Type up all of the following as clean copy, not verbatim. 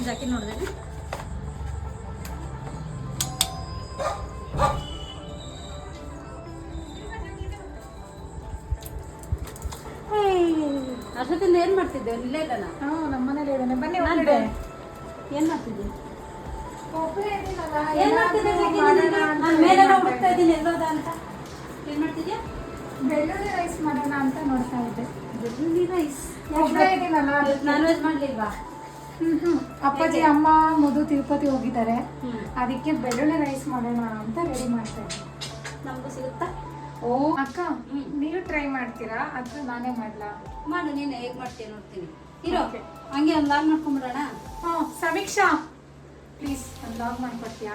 ಜಾಕಿ ನೋಡಿದೆ. ಅಷ್ಟೊತ್ತಿಂದ ಏನು ಮಾಡ್ತಿದ್ದೆ? ಇಲ್ಲೇ ಇಲ್ಲ ನಾನು. ನಮ್ಮ ಮನೇಲಿ ಇದ್ದಾನೆ. ಬನ್ನಿ ಹೊರಗಡೆ. ಏನು ಮಾಡ್ತಿದ್ದೆ? ಏನು ಮಾಡ್ತಿದ್ದೆ? ನಾನು ಮೇಲೆ ಹುಡುಕ್ತಾ ಇದ್ದೀನಿ ಎಲ್ಲೋದ ಅಂತ. ಏನು ಮಾಡ್ತಿದ್ಯಾ? ಬೆಳ್ಳುಳ್ಳಿ ರೈಸ್ ಮಾಡೋಣ ಅಂತ ನೋಡ್ತಾ ಇದ್ದೆ. ಬೆಳ್ಳುಳ್ಳಿ ರೈಸ್ ನಾನ್ ವೆಜ್ ಮಾಡ್ಲಿಲ್ವಾ? ಅಪ್ಪಾಜಿ ಅಮ್ಮ ಮಧು ತಿರುಪತಿ ಹೋಗಿದ್ದಾರೆ. ಅದಕ್ಕೆ ಬೆಳ್ಳುಳ್ಳಿ ರೈಸ್ ಮಾಡೋಣ ಅಂತ ರೆಡಿ ಮಾಡ್ತಾ ಇದ್ದೆ. ನಮಗೂ ಸಿಗುತ್ತಾ? ಓ ಅಕ್ಕ, ನೀವು ಟ್ರೈ ಮಾಡ್ತೀರಾ ಅಥವಾ ನಾನೇ ಮಾಡ್ಲಾ? ಮಾಡು, ನೀನು ಹೇಗೆ ಮಾಡ್ತೀಯ ನೋಡ್ತೀನಿ. ಇರೋ ಹಂಗೆ ಒಂದು ಲಾಗ್ ಮಾಡ್ಕೊಂಬಿಡೋಣ. ಸಮೀಕ್ಷಾ ಪ್ಲೀಸ್ ಒಂದು ಲಾಗ್ ಮಾಡ್ಕೊಡ್ತೀಯಾ?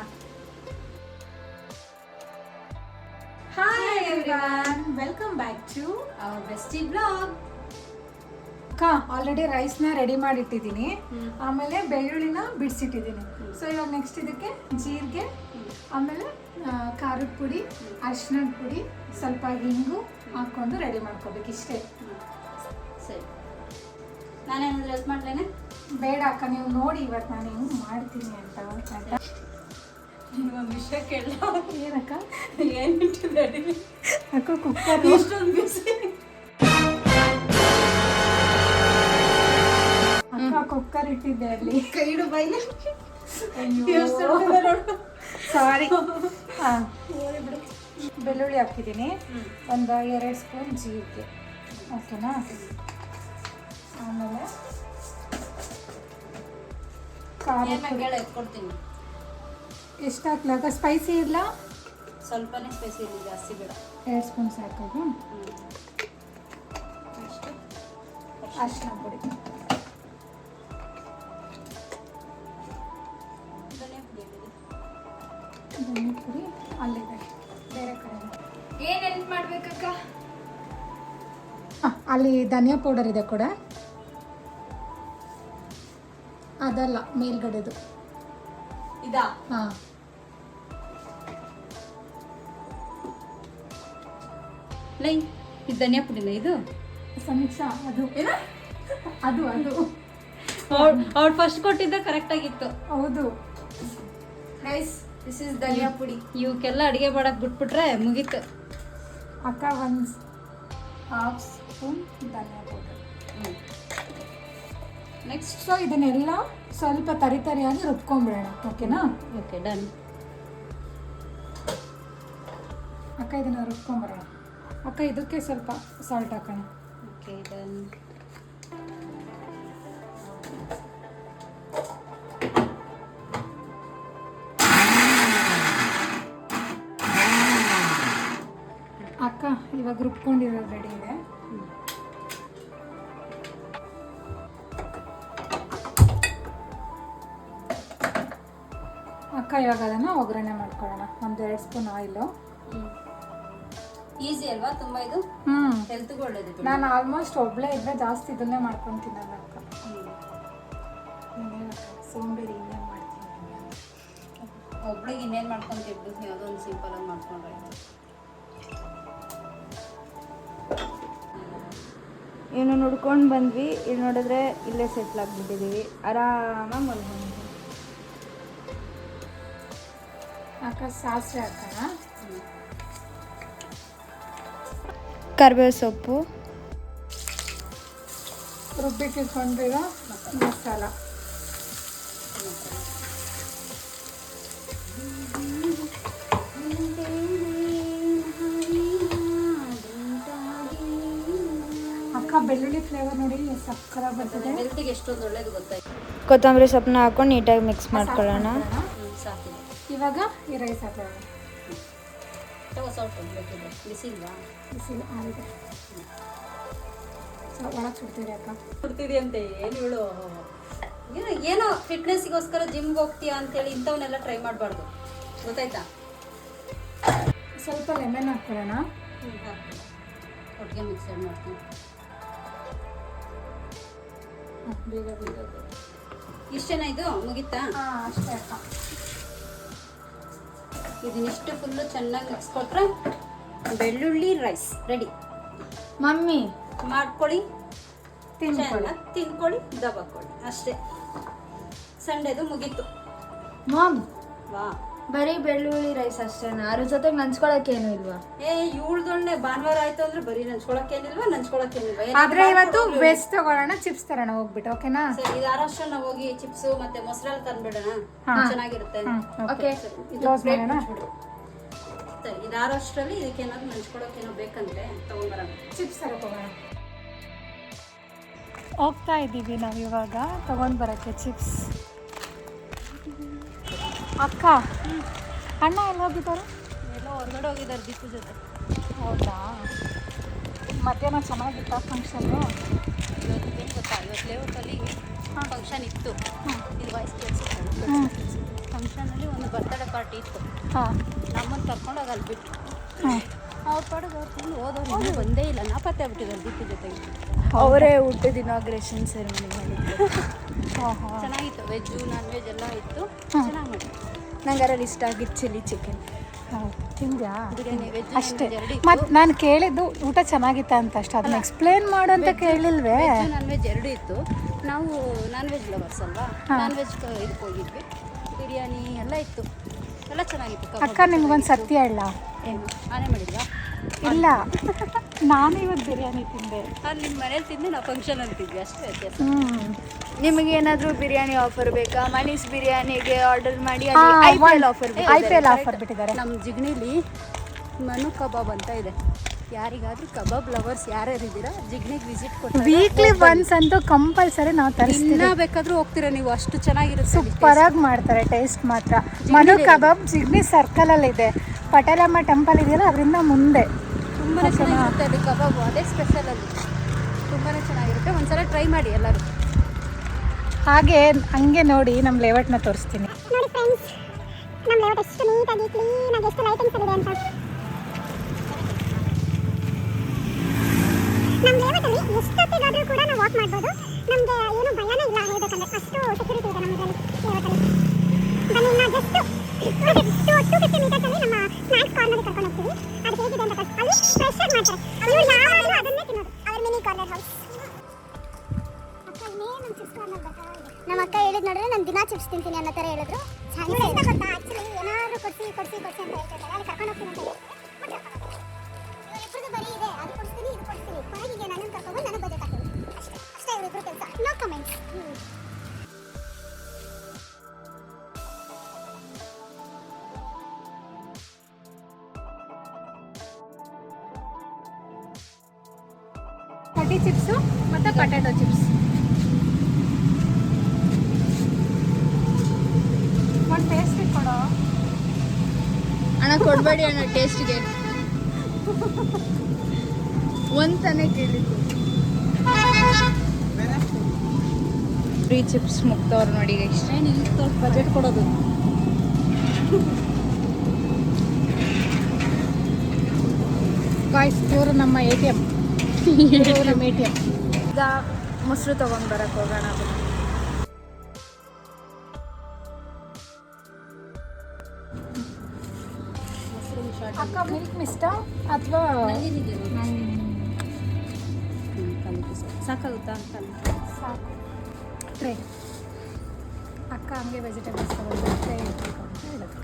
Hi everyone, welcome back to our bestie blog. ಅಕ್ಕ, ಆಲ್ರೆಡಿ ರೈಸ್ನ ರೆಡಿ ಮಾಡಿಟ್ಟಿದ್ದೀನಿ. ಆಮೇಲೆ ಬೆಳ್ಳುಳ್ಳಿನ ಬಿಡಿಸಿಟ್ಟಿದ್ದೀನಿ. ಸೊ ಇವಾಗ ನೆಕ್ಸ್ಟ್ ಇದಕ್ಕೆ ಜೀರಿಗೆ, ಆಮೇಲೆ ಖಾರದ ಪುಡಿ, ಅರಿಶಿಣದ ಪುಡಿ, ಸ್ವಲ್ಪ ಹಿಂಗು ಹಾಕೊಂಡು ರೆಡಿ ಮಾಡ್ಕೋಬೇಕು. ಇಷ್ಟೇ. ಸರಿ, ನಾನೇನಾದ್ರೂ ಹೆಲ್ಪ್ ಮಾಡ್ಲೇನೆ? ಬೇಡ ಅಕ್ಕ, ನೀವು ನೋಡಿ ಇವತ್ತು ನಾನು ಹೆಂಗೆ ಮಾಡ್ತೀನಿ ಅಂತ. ಒಂದು ವಿಷಯ ಕೇಳ. ಏನಕ್ಕ? ಏನಿಟ್ಟಿದೆ ಅಕ್ಕ ಕುಕ್ಕರ್ ಇಷ್ಟೊಂದು ಬಿಸಿ. ಅಕ್ಕ ಕುಕ್ಕರ್ ಇಟ್ಟಿದ್ದೆ ಅಲ್ಲಿ. ಕೈಡು ಬೈಲಿ. ಸಾರಿ. ಬೆಳ್ಳುಳ್ಳಿ ಹಾಕಿದ್ದೀನಿ, ಒಂದು 2 ಸ್ಪೂನ್ ಜೀರಿಗೆ. ಓಕೆನಾ? ಆಮೇಲೆ ಎತ್ಕೊಡ್ತೀನಿ. ಎಷ್ಟು ಹಾಕ್ಲಾಗ? ಸ್ಪೈಸಿ ಇಲ್ಲ? ಸ್ವಲ್ಪನೇ ಸ್ಪೈಸಿ ಇಲ್ಲ, ಜಾಸ್ತಿ ಬೇಡ. 2 ಸ್ಪೂನ್ ಸಾಕಾಗ. ಅರಿಶಿಣ ಪುಡಿ, ಧನಿಯಾ ಪುಡಿ ಅಲ್ಲಿದೆ ಬೇರೆ ಕಡೆ. ಏನ್ ಹೆಲ್ಪ್ ಮಾಡ್ಬೇಕಕ್ಕ? ಅಲ್ಲಿ ಧನಿಯಾ ಪೌಡರ್ ಇದೆ ಕೂಡ. ಅದಲ್ಲ, ಮೇಲ್ಗಡೆದು. ಇದಾ? ಹಾಂ. ಲೈ, ಇದು ಧನಿಯಾ ಪುಡಿನ? ಇದು ಸಮೀಕ್ಷಾ ಅದು ಅದು ಅದು ಅವ್ರು ಫಸ್ಟ್ ಕೊಟ್ಟಿದ್ದ ಕರೆಕ್ಟ್ ಆಗಿತ್ತು. ಹೌದು. ಗೈಸ್, ದಿಸ್ ಇಸ್ ಧನಿಯಾ ಪುಡಿ. ಇವಕ್ಕೆಲ್ಲ ಅಡುಗೆ ಮಾಡಕ್ಕೆ ಬಿಟ್ಬಿಟ್ರೆ ಮುಗೀತು. ಅಕ್ಕ 1/2 ಸ್ಪೂನ್ ಧನಿಯಾ ಪೌಡರ್. ನೆಕ್ಸ್ಟ್ ಸೊ ಇದನ್ನೆಲ್ಲ ಸ್ವಲ್ಪ ತರಿತರಿಯಾಗಿ ರುಬ್ಕೊಂಡ್ಬಿಡೋಣ. ಓಕೆನಾ? Okay, done. ಅಕ್ಕ ಇದನ್ನು ರುಬ್ಕೊಂಬರೋಣ. ಅಕ್ಕ ಇದಕ್ಕೆ ಸ್ವಲ್ಪ ಸಾಲ್ಟ್ ಹಾಕೋಣ. Okay, done. ಅಕ್ಕ ಇವಾಗ ರುಬ್ಕೊಂಡಿರೋದು ರೆಡಿ ಇದೆ. ಅಕ್ಕ ಇವಾಗ ಅದನ್ನು ಒಗ್ಗರಣೆ ಮಾಡ್ಕೊಳ್ಳೋಣ. 1-2 ಸ್ಪೂನ್ ಆಯಿಲು. ಈಸಿ ಅಲ್ವಾ ತುಂಬ? ಇದು ಹೆಲ್ತ್ಗೂ ಒಳ್ಳೇದು. ನಾನು ಆಲ್ಮೋಸ್ಟ್ ಒಬ್ಬಳೇ ಇದ್ರೆ ಜಾಸ್ತಿ ಇದನ್ನೇ ಮಾಡ್ಕೊಂಡು ತಿನ್ನಲ್ಲ ಅಕ್ಕ. ಸೋಂಬೇರಿ ಇನ್ನೇನು ಮಾಡ್ತೀನಿ. ಒಬ್ಳಿಗೆ ಇನ್ನೇನು ಮಾಡ್ಕೊಂತಿದ್ದು, ಯಾವುದೋ ಒಂದು ಸಿಂಪಲಾಗಿ ಮಾಡ್ಕೊಂಡ್ರೆ. ಏನು ನೋಡ್ಕೊಂಡು ಬಂದ್ವಿ. ಇಲ್ಲಿ ನೋಡಿದ್ರೆ ಇಲ್ಲೇ ಸೆಟ್ಲ್ ಆಗಿಬಿಟ್ಟಿದ್ದೀವಿ. ಆರಾಮಾಗಿ ಮಲ್ಕೊಂಡು. ಅಕ್ಕ ಸಾಸಿವೆ ಹಾಕೋಣ. ಕರಿಬೇವು ಸೊಪ್ಪು, ರುಬ್ಬಿಟ್ಟಿಟ್ಕೊಂಡಿರೋ ಮಸಾಲ, ಅಕ್ಕ ಬೆಳ್ಳುಳ್ಳಿ ಫ್ಲೇವರ್ ನೋಡಿ ಸಕ್ಕತ್ತಾಗಿ ಬರ್ತದೆ. ಹೆಲ್ತಿಗೆ ಎಷ್ಟೊಂದು ಒಳ್ಳೇದು ಗೊತ್ತಾಯ್ತು. ಕೊತ್ತಂಬರಿ ಸೊಪ್ಪನ್ನ ಹಾಕೊಂಡು ನೀಟಾಗಿ ಮಿಕ್ಸ್ ಮಾಡ್ಕೊಳ್ಳೋಣ. ಸಾಕಿದೆ. ಇವಾಗ ಈ ರೈಸ್ ಹಾಕೋಣ. ಸ್ವಲ್ಪ ಬೇಕಿದೆ. ಬಿಸಿ ಇಲ್ವಾ? ಬಿಸಿ ಆಗಿದೆ. ಒಳಗೆ ಸುಡ್ತೀರಿ ಅಕ್ಕ? ಸುಡ್ತಿದಿ ಅಂತ ಏನು ಹೇಳು. ಏನೋ ಫಿಟ್ನೆಸ್ಸಿಗೋಸ್ಕರ ಜಿಮ್ಗೆ ಹೋಗ್ತೀಯಾ ಅಂತೇಳಿ ಇಂಥವನ್ನೆಲ್ಲ ಟ್ರೈ ಮಾಡಬಾರ್ದು, ಗೊತ್ತಾಯ್ತಾ? ಸ್ವಲ್ಪ ಲೆಮನ್ ಹಾಕ್ಕೊಳ್ಳೋಣ. ಒಟ್ಟಿಗೆ ಮಿಕ್ಸರ್ ಮಾಡ್ತೀನಿ. ಬೇಗ ಬೇಗ. ಇಷ್ಟೇನಾ? ಇದು ಮುಗೀತಾ? ಹಾಂ, ಅಷ್ಟೇ ಅಕ್ಕ. ಇದನ್ನಿಷ್ಟು ಫುಲ್ಲು ಚೆನ್ನಾಗಿ ಮಿಕ್ಸ್ ಕೊಟ್ರೆ ಬೆಳ್ಳುಳ್ಳಿ ರೈಸ್ ರೆಡಿ. ಮಮ್ಮಿ ಮಾಡ್ಕೊಳ್ಳಿ, ತಿನ್ಕೊಳ್ಳಿ, ತಿನ್ಕೊಳ್ಳಿ, ದಬಾಕೊಳ್ಳಿ, ಅಷ್ಟೇ. ಸಂಡೇದು ಮುಗೀತು. ಮಾಮ್ ವಾ ಬರೀ ಬೆಳ್ಳುಳ್ಳಿ ರೈಸ್ ಅಷ್ಟೇನಾ? ಅದ್ರ ಜೊತೆಗೆ ನಂಚ್ಕೊಳಕ್ಕೇನು ಇಲ್ವಾ? ಇವಳ್ದೊಳ್ಳೆ ಭಾನುವಾರ ಆಯ್ತು ಅಂದ್ರೆ ಬರೀ ನಂಚ್ಕೊಳಕ್ಕೇನಿಲ್ವಾ. ಆದ್ರೆ ಇವತ್ತು ವೆಜ್ ತಗೊಳ್ಳೋಣ, ಚಿಪ್ಸ್ ತರೋಣ ಹೋಗ್ಬಿಟ್ಟು. ಓಕೆನಾ? ಸರಿ, ಇದು ಆರಷ್ಟು ನಾವು ಹೋಗಿ ಚಿಪ್ಸ್ ಮತ್ತೆ ಮೊಸರಲ್ಲಿ ತಂದ್ಬಿಡೋಣ, ಚೆನ್ನಾಗಿರುತ್ತೆ. ಓಕೆ ಕ್ಲೋಸ್ ಮಾಡೋಣ. ಸರಿ, ಇದು ಆರಷ್ಟರಲ್ಲಿ ಇದಕ್ಕೆ ಏನಾದ್ರು ನಂಚ್ಕೊಳಕ್ಕೇನೋ ಬೇಕಂದ್ರೆ ತಗೊಂಡ್ಬರೋಣ. ಚಿಪ್ಸ್ ತರಕ್ಕೆ ಹೋಗೋಣ. ಹೋಗ್ತಾ ಇದ್ದೀವಿ ನಾವು ಇವಾಗ ತಗೊಂಡು ಬರೋಕ್ಕೆ ಚಿಪ್ಸ್. ಅಕ್ಕ ಅಣ್ಣ ಎಲ್ಲ ಹೋಗಿದ್ದಾರೆ? ಎಲ್ಲ ಹೊರಗಡೆ ಹೋಗಿದ್ದಾರೆ ದೀಪು ಜೊತೆ. ಹೌದಾ? ಮಧ್ಯಾಹ್ನ ಚೆನ್ನಾಗಿತ್ತ ಫಂಕ್ಷನ್ನು? ಇವತ್ತು ಏನು ಗೊತ್ತಾ, ಇವತ್ತು ಲೇಔಟಲ್ಲಿ ಫಂಕ್ಷನ್ ಇತ್ತು. ಇದು ವಾಯ್ಸ್ ಫಂಕ್ಷನಲ್ಲಿ ಒಂದು ಬರ್ತ್ಡೇ ಪಾರ್ಟಿ ಇತ್ತು. ನಮ್ಮನ್ನು ಕರ್ಕೊಂಡು ಹೋಗಿ ಅಲ್ಲಿ ಬಿಟ್ಟು ಅವ್ರ ಪಾಡಿಗೆ ಅವ್ರು ಹೋದವ್ರು ಇನ್ನೂ ಬಂದೇ ಇಲ್ಲ, ನಾಪತ್ತೆ ಆಗ್ಬಿಟ್ಟಿದ್ದಾರೆ ದೀಪು ಜೊತೆಗೆ. ಅವರೇ ಊಟದ ಇನಾಗ್ರೇಷನ್ ಸೆರೆಮನಿ ಮಾಡಿದ್ರು. ಚೆನ್ನಾಗಿತ್ತು, ವೆಜ್ಜು ನಾನ್ ವೆಜ್ ಎಲ್ಲ ಇತ್ತು, ಚೆನ್ನಾಗಿ ಮಾಡಿ. ನಂಗೆ ಅದ್ರಲ್ಲಿ ಇಷ್ಟ ಆಗಿತ್ತು ಚಿಲ್ಲಿ ಚಿಕನ್. ತಿಂದ್ಯಾ? ಬಿರಿಯಾನಿ ವೆಜ್ ಅಷ್ಟೇ. ಮತ್ತು ನಾನು ಕೇಳಿದ್ದು ಊಟ ಚೆನ್ನಾಗಿತ್ತ ಅಂತ ಅಷ್ಟೇ, ಅದನ್ನ ಎಕ್ಸ್ಪ್ಲೇನ್ ಮಾಡು ಅಂತ ಕೇಳಿಲ್ವೇ? ವೆಜ್ ನಾನ್ ವೆಜ್ ಎರಡೂ ಇತ್ತು. ನಾವು ನಾನ್ ವೆಜ್ ಲವರ್ಸ್ ಅಲ್ವಾ, ನಾನ್ ವೆಜ್ ಇದಕ್ಕೆ ಹೋಗಿದ್ವಿ. ಬಿರಿಯಾನಿ ಎಲ್ಲ ಇತ್ತು, ಎಲ್ಲ ಚೆನ್ನಾಗಿತ್ತು. ಅಕ್ಕ ನಿಮ್ಗೊಂದು ಸತ್ಯ ಹೇಳ? ಏನು ನಾನೇ ಮಾಡಿದ್ವಾ? ಇಲ್ಲ, ನಾನು ಇವತ್ತು ಬಿರಿಯಾನಿ ತಿಂದೆ. ನಾನು ನಿಮ್ಮ ಮನೇಲಿ ತಿಂದು ನಾವು ಫಂಕ್ಷನ್ ಅಂತಿದ್ವಿ, ಅಷ್ಟೇ ವ್ಯತ್ಯಾಸ. ನಿಮಗೆ ಏನಾದರೂ ಬಿರಿಯಾನಿ ಆಫರ್ ಬೇಕಾ? ಮನೀಸ್ ಬಿರಿಯಾನಿಗೆ ಆರ್ಡರ್ ಮಾಡಿ IPL ಆಫರ್ ಬಿಟ್ಟಿದ್ದಾರೆ. ನಮ್ಮ ಜಿಗ್ನಿಲಿ ಮನು ಕಬಾಬ್ ಅಂತ ಇದೆ. ಯಾರಿಗಾದ್ರೂ ಕಬಾಬ್ ಲವರ್ಸ್ ಯಾರ್ಯಾರು ಇದ್ದೀರಾ ಜಿಗ್ನಿಗೆ ವಿಸಿಟ್ ಕೊಟ್ಟು ವೀಕ್ಲಿ ಒನ್ಸ್ ಅಂತೂ ಕಂಪಲ್ಸರಿ ನಾವು ತರಿಸ್ತೀವಿ. ಇನ್ನ ಬೇಕಾದ್ರೂ ಹೋಗ್ತೀರಾ ನೀವು, ಅಷ್ಟು ಚೆನ್ನಾಗಿರುತ್ತೆ. ಸೂಪರ್ ಆಗಿ ಮಾಡ್ತಾರೆ, ಟೇಸ್ಟ್ ಮಾತ್ರ. ಮನು ಕಬಾಬ್ ಜಿಗ್ನಿ ಸರ್ಕಲ್ ಅಲ್ಲಿ ಇದೆ, ಪಟೇಲಮ್ಮ ಟೆಂಪಲ್ ಇದೆಯಲ್ಲ ಅದರಿಂದ ಮುಂದೆ. ತುಂಬಾ ಚೆನ್ನಾಗಿರುತ್ತೆ ಅಲ್ಲಿ ಕಬಾಬು, ಅದೇ ಸ್ಪೆಷಲ್ ಅಲ್ಲಿ, ತುಂಬಾ ಚೆನ್ನಾಗಿರುತ್ತೆ. ಒಂದ್ಸಲ ಟ್ರೈ ಮಾಡಿ ಎಲ್ಲರೂ. ಹಾಗೆ ಹಂಗೆ ನೋಡಿ ನಮ್ಮ ಲೇಔಟ್ನ ತೋರಿಸ್ತೀನಿ. ನೋಡಿ ಫ್ರೆಂಡ್ಸ್, ನಮ್ಮ ಲೇಔಟ್ ಎಷ್ಟು ನೀಟಾಗಿ ಕ್ಲೀನಾಗಿ ಎಷ್ಟು ಲೈಟಿಂಗ್ಸ್ ಇದೆ ಅಂತ. ನಮ್ಮ ಲೇಔಟಲ್ಲಿ ಎಷ್ಟೊತ್ತಿಗಾದರೂ ಕೂಡ ನಾವು ವಾಕ್ ಮಾಡ್ಬೋದು. ನಮಗೆ ಏನು ಭಯನೇ ಇಲ್ಲ ಹೇಳ್ಬೇಕಂದ್ರೆ, ಅಷ್ಟು ಸೆಕ್ಯೂರಿಟಿ ಇದೆ ನಮ್ಮ ಲೇಔಟಲ್ಲಿ. ಬನ್ನಿ, ನಾವು ಜಸ್ಟ್ 250 ಮೀಟರ್ಸಲ್ಲಿ ನಮ್ಮ ಸ್ನ್ಯಾಕ್ಸ್ ಕಾರ್ನರ್ಗೆ ಕರ್ಕೊಂಡು ಹೋಗ್ತೀವಿ. ಅದು ಹೇಗಿದೆ ಅಂತ ಅಲ್ಲಿ ಫ್ರೆಶ್ ಆಗಿ ಮಾಡ್ತಾರೆ. ಇವ್ರು ಯಾವಾಗಲೂ ಅದನ್ನೇ ತಿನ್ನೋದು, ಅವ್ರ ಮಿನಿ ಕಾರ್ನರ್ ಹೌಸ್. ನಮ್ಮ ಅಕ್ಕ ಹೇಳಿದ್ ನೋಡಿದ್ರೆ ನಾನು ದಿನಾ ಚಿಪ್ಸ್ ತಿಂತೀನಿ ಅನ್ನೋ ಥರ ಹೇಳಿದ್ರು. ಗೊತ್ತಾ, ಆಕ್ಚುಲಿ ಏನಾದರೂ ಕೊಡಿಸಿ ಅಂತ ಹೇಳ್ತಿರ್ತಾರೆ. ಅಲ್ಲಿ ಕರ್ಕೊಂಡು ಹೋಗ್ತೀನಿ ಅಂತ ಇವರಿಬ್ಬರದು ಬರೀ ಇದೆ, ಅದು ಕೊಡಿಸ್ತೀನಿ ಇದು ಕೊಡಿಸ್ತೀನಿ, ಕೊನೆಗೆ ನನ್ನನ್ನು ಕರ್ಕೊಂಡು ನನಗೆ ಬಜೆಟ್ ಹಾಕ್ತೀನಿ, ಅಷ್ಟೇ ಇವರಿಬ್ಬರು ಕೆಲಸ. No comments. ಕಡ್ಡಿ ಚಿಪ್ಸು ಮತ್ತು ಪೊಟ್ಯಾಟೊ ಚಿಪ್ಸ್. ಒಂದು ಟೇಸ್ಟ್ ಕೊಡೋ ಅಣ್ಣ. ಕೊಡಬೇಡಿ ಅಣ್ಣ ಟೇಸ್ಟ್ಗೆ, ಒಂದು ತಾನೇ ಕೇಳಿದ್ದು. ಫ್ರೀ ಚಿಪ್ಸ್ ಮುಗ್ದವ್ರು ನೋಡಿ ಇಷ್ಟ. ಏನು ಇಲ್ಲಿ ಬಜೆಟ್ ಕೊಡೋದು. ಗಾಯ್ಸ್, ಇವರು ನಮ್ಮ ATM. ನಮ್ಮ ATM. ಈಗ ಮೊಸರು ತೊಗೊಂಡು ಬರಕ್ಕೆ ಹೋಗೋಣ. ಅಕ್ಕ ಮಿಲ್ಕ್ ಮಿಸ್ಟಾ ಅಥವಾ ಸಾಕಾಗುತ್ತಾ? ಸಾಕು ಟ್ರೇ. ಅಕ್ಕ ಹಂಗೆ ವೆಜಿಟೇಬಲ್ಸ್ ತಗೊಂಡು ಟ್ರೇ ಇರಬೇಕು ಅಂತ ಹೇಳಿದ್ರು.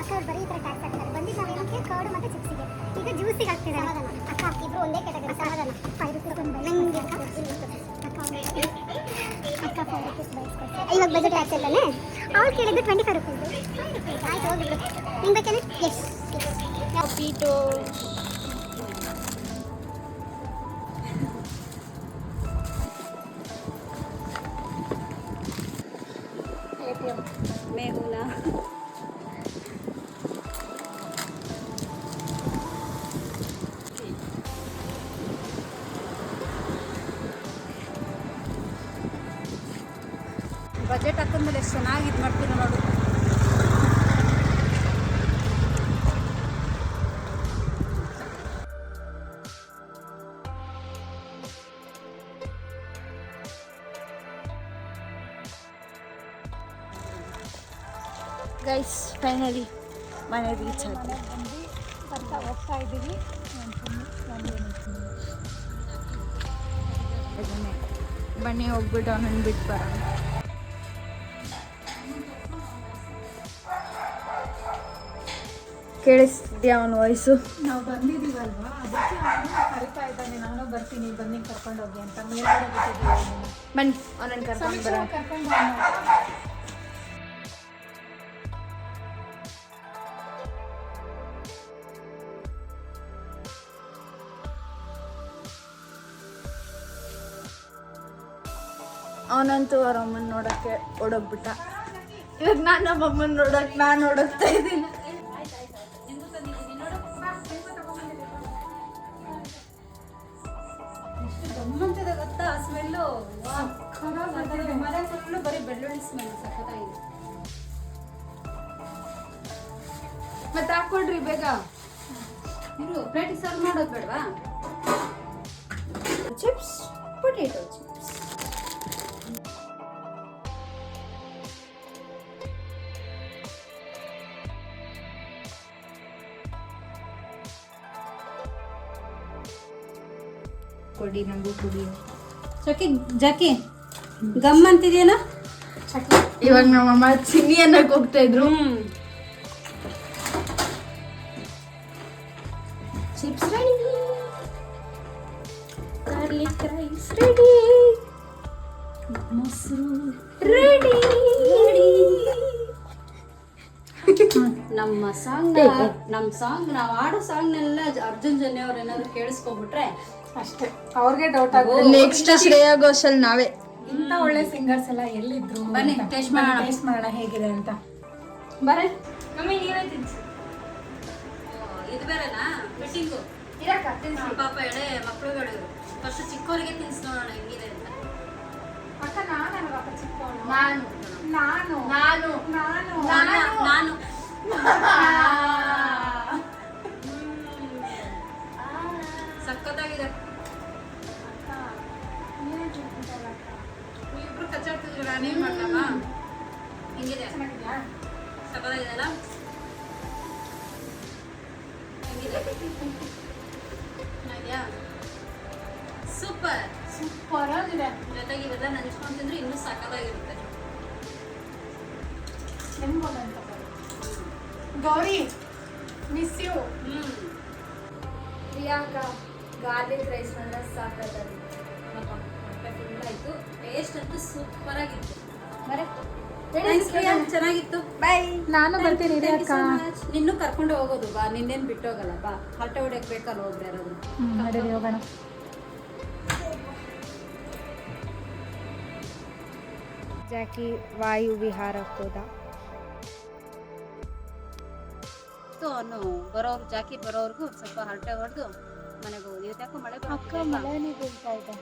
ಅಕ್ಕ ಬರೀ ಈ ಥರ ಟ್ಯಾಕ್ಸ್ ಹಾಕ್ತಾರೆ. ಬಂದಿದ್ದು ನಾವೇನಕ್ಕೆ ಕರ್ಡು ಮತ್ತು ಚಿಪ್ಸಿಗೆ, ಈಗ ಜ್ಯೂಸಿಗೆ ಹಾಕ್ತಿದ್ದಾರೆ. ಅಕ್ಕ ಇಬ್ಬರು ಒಂದೇ ಕ್ಯಾಟಗರಿ. ಸಮಾಧಾನ 5 ರೂಪೀಸ್ ಒಂದು ನಂಗೆ ಅಕ್ಕ 5 ರೂಪೀಸ್ ಬಯಸ್ಕೊಡ್ತಾರೆ. ಇವಾಗ ಬಜೆಟ್ ಟ್ಯಾಕ್ಸ್ ಅಲ್ಲೇ ಅವ್ರು ಕೇಳಿದ್ದು 25 ರೂಪೀಸ್. ಆಯ್ತು ಹೋಗಿದ್ರು. ನಿಮ್ಗೆ ಬೇಕೇನೆ? ಎಸ್ ಪೀಟೋ ATM. ಮೇಹುನಾ ಬಜೆಟ್ ಹಾಕಿದ್ಮೇಲೆ ಎಷ್ಟು ಚೆನ್ನಾಗಿ ಇದು ಮಾಡ್ತೀರ ನೋಡು. ಗೈಸ್ ಫೈನಲಿ ಮನೆ ರೀಚ್ ಆಯ್ತು. ಬಂದು ಬರ್ತಾ ಹೋಗ್ತಾ ಇದ್ದೀವಿ. ಬನ್ನಿ ಹೋಗ್ಬಿಟ್ಟು ಅವನನ್ನು ಬಿಟ್ಟು ಬರೋಣ. ಕೇಳಿಸ್ತಿದ್ಯಾ ಅವನ ವಾಯ್ಸು? ನಾವು ಬಂದಿದ್ದೀವಲ್ವಾ, ಅದಕ್ಕೆ ಅವನು ಕರಿತಾ ಇದ್ದಾನೆ, ನಾನು ಬರ್ತೀನಿ ಬನ್ನಿ ಕರ್ಕೊಂಡು ಹೋಗಿ ಅಂತ. ಮೇಲ್ಗಡೆ ಬಿಟ್ಟಿದ್ದೀವಿ ಅವನನ್ನ. ಬನ್ನಿ ಅವನನ್ನು ಕರ್ಕೊಂಡು ಬರೋಣ. ಕರ್ಕೊಂಡು ಹೋಗೋಣ. ಅವನಂತೂ ಅವ್ರ ಅಮ್ಮನ ನೋಡೋಕ್ಕೆ ಓಡೋಗ್ಬಿಟ್ಟ. ಇವಾಗ ನಾನು ನಮ್ಮ ಅಮ್ಮನ ನೋಡೋಕೆ ನಾನು ಓಡೋಗ್ತಾ ಇದ್ದೀನಿ. ಗಮ್ಮಂತಿದೆ ಗೊತ್ತಾ ಸ್ಮೆಲ್ಲು. ಮನೆ ಫುಲ್ಲು ಬರೀ ಬೆಳ್ಳುಳ್ಳಿ ಸ್ಮೆಲ್ ಸಖತ್ತಾಗಿದೆ. ಮತ್ತೆ ಹಾಕೊಡ್ರಿ ಬೇಗ. ಇರು ಪ್ಲೇಟಿಗೆ ಸರ್ವ್ ಮಾಡೋದು ಬೇಡವಾ? Chips, potato chips. ಕೊಡಿ ನಂಗೂ ಕುಡಿ. ಜಾಕಿ ಗಮ್ ಅಂತಿದ್ಯೇನ? ಇವಾಗ ನಮ್ಮಮ್ಮ ಚಿನ್ನಿ ಅನ್ನಕ್ಕೆ ಹೋಗ್ತಾ ಇದ್ರು. Chips ready, garlic rice ready, ಮೊಸರು ರೆಡಿ. ನಮ್ಮ ಸಾಂಗ್ ನಾವು ಆಡೋ ಸಾಂಗ್ನೆಲ್ಲ ಅರ್ಜುನ್ ಜನ್ಯ ಅವ್ರು ಏನಾದ್ರು ಕೇಳಿಸ್ಕೊಂಡ್ಬಿಟ್ರೆ ಅಷ್ಟೇ, ಅವ್ರಿಗೆ ಡೌಟ್ ಆಗುತ್ತೆ. ನೆಕ್ಸ್ಟ್ ಶ್ರೇಯಾ ಘೋಷಲ್ ನಾವೇ. ಇಂಥ ಒಳ್ಳೆ ಸಿಂಗರ್ಸ್ ಎಲ್ಲ ಎಲ್ಲಿದ್ರು? ಬನ್ನಿ ಟೇಸ್ಟ್ ಮಾಡೋಣ. ಟೇಸ್ಟ್ ಮಾಡೋಣ ಹೇಗಿದೆ ಅಂತ. ಬರೇ ಮಮ್ಮಿ ನೀವೇ ತಿನ್ಸಿ. ಇದು ಬೇರೆನಾ ಫಿಟ್ಟಿಂಗು? ಪಾಪ ಎಳೆ ಮಕ್ಕಳುಗಳು ಫಸ್ಟ್ ಚಿಕ್ಕವರಿಗೆ ತಿನ್ಸ್ ನೋಡೋಣ ಹೆಂಗಿದೆ ಅಂತ. ಅಕ್ಕ ನಾನು ಚಿಕ್ಕವಳು. ನಾನು ನಾನು ನಾನು ನಾನು ನಾನು ಸಕ್ಕತ್ತಾಗಿದೆ. ಇಬ್ರು ಕಚ್ಚಾಡ್ತಿದ್ರು, ನಾನೇನ್ ಮಾಡ್ಲಮ್ಮ? ಹಿಂಗಿದೆ ಸಕ್ಕತ್ತಾಗಿದೆ ಅಲ್ಲ? ಹೆಂಗಿದೆ? ಚೆನ್ನಾಗಿದ್ಯಾ? ಸೂಪರ್ ಸೂಪರ್ ಆಗಿದೆ. ಜೊತೆಗೆ ಇವೆಲ್ಲ ನೆನೆಸ್ಕೊಂಡು ತಿಂದ್ರೆ ಇನ್ನೂ ಸಕ್ಕತ್ತಾಗಿರುತ್ತೆ. Gauri miss you. Priyanka garlic rice ಅಂದ್ರೆ ಸಾಕಾಗಿದೆ. ಆಯ್ತು, ಟೇಸ್ಟ್ ಅಂತೂ ಸೂಪರ್ ಆಗಿತ್ತು. ಬರೇ ಚೆನ್ನಾಗಿತ್ತು. ಬಾಯ್. ನಾನು ಬರ್ತೀನಿ ಇರಿ ಅಕ್ಕ. ನಿನ್ನೂ ಕರ್ಕೊಂಡು ಹೋಗೋದು ಬಾ, ನಿನ್ನೇನು ಬಿಟ್ಟೋಗಲ್ಲ ಬಾ. ಹರಟೆ ಹೊಡೆಯಕ್ಕೆ ಬೇಕಲ್ಲ ಹೋಗ್ರೆ ಯಾರಾದ್ರು. ನಡೀರಿ ಹೋಗೋಣ. ಜಾಕಿ ವಾಯು ವಿಹಾರಕ್ಕೆ ಹೋದ. ಅವನು ಬರೋರು ಜಾಕಿ ಬರೋರ್ಗು ಸ್ವಲ್ಪ ಹರಟೆ ಹೊಡೆದು ಮನೆಗೆ ಹೋಗೋದು. ಇವತ್ತು ಯಾಕೋ ಮಳೆ ಅಕ್ಕ ಮಳೆನೇ ಬೀಳ್ತಾ ಇದೆ.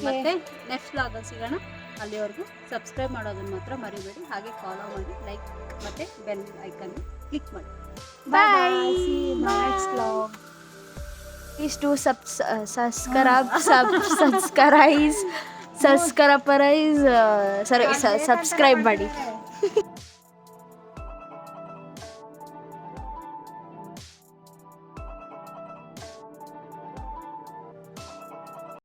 ಮತ್ತೆ ನೆಕ್ಸ್ಟ್ ವ್ಲಾಗಲ್ಲಿ ಸಿಗೋಣ. ಅಲ್ಲಿವರೆಗೂ ಸಬ್ಸ್ಕ್ರೈಬ್ ಮಾಡೋದನ್ನ ಮಾತ್ರ ಮರಿಬೇಡಿ. ಹಾಗೆ ಫಾಲೋ ಮಾಡಿ, ಲೈಕ್ ಮತ್ತೆ ಬೆಲ್ ಐಕನ್ ಕ್ಲಿಕ್ ಮಾಡಿ. Bye. Next vlog. Please do subscribe ಮಾಡಿ.